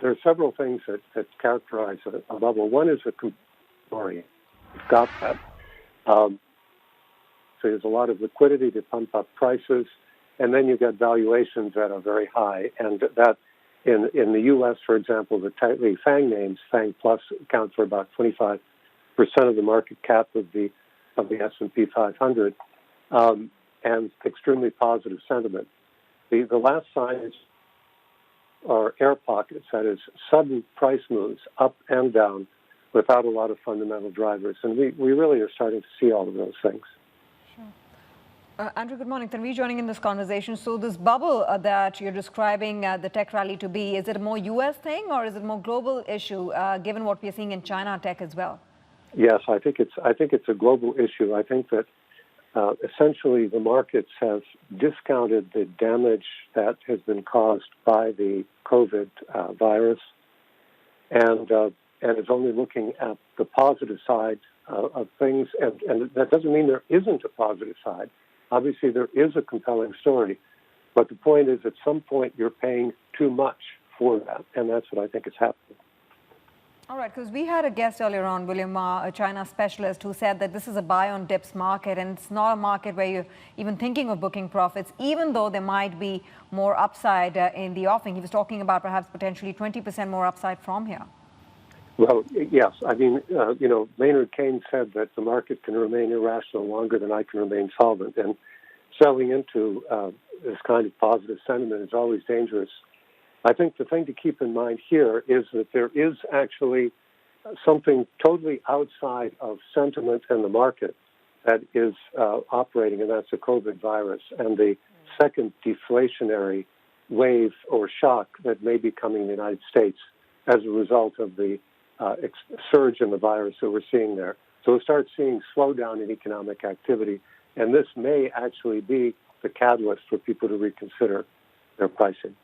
there are several things that characterize a bubble. One is a story. You've got that. So there's a lot of liquidity to pump up prices, and then you get valuations that are very high. And that in the U.S., for example, the tightly FANG names, FANG Plus, account for about 25% of the market cap of the S&P 500, and extremely positive sentiment. The last sign are air pockets, that is, sudden price moves up and down without a lot of fundamental drivers. And we really are starting to see all of those things. Sure. Andrew, good morning. Tanvi joining in this conversation. So this bubble that you're describing the tech rally to be, is it a more U.S. thing or is it a more global issue, given what we're seeing in China tech as well? Yes, I think it's a global issue. I think that essentially the markets have discounted the damage that has been caused by the COVID virus, and is only looking at the positive side of things. And that doesn't mean there isn't a positive side. Obviously, there is a compelling story, but the point is, at some point, you're paying too much for that, and that's what I think is happening. All right, because we had a guest earlier on, William Ma, a China specialist, who said that this is a buy on dips market, and it's not a market where you're even thinking of booking profits, even though there might be more upside in the offing. He was talking about perhaps potentially 20% more upside from here. Well, yes. I mean, Maynard Keynes said that the market can remain irrational longer than I can remain solvent. And selling into this kind of positive sentiment is always dangerous. I think the thing to keep in mind here is that there is actually something totally outside of sentiment and the market that is operating, and that's the COVID virus and the second deflationary wave or shock that may be coming in the United States as a result of the surge in the virus that we're seeing there. So we'll start seeing slowdown in economic activity, and this may actually be the catalyst for people to reconsider their pricing.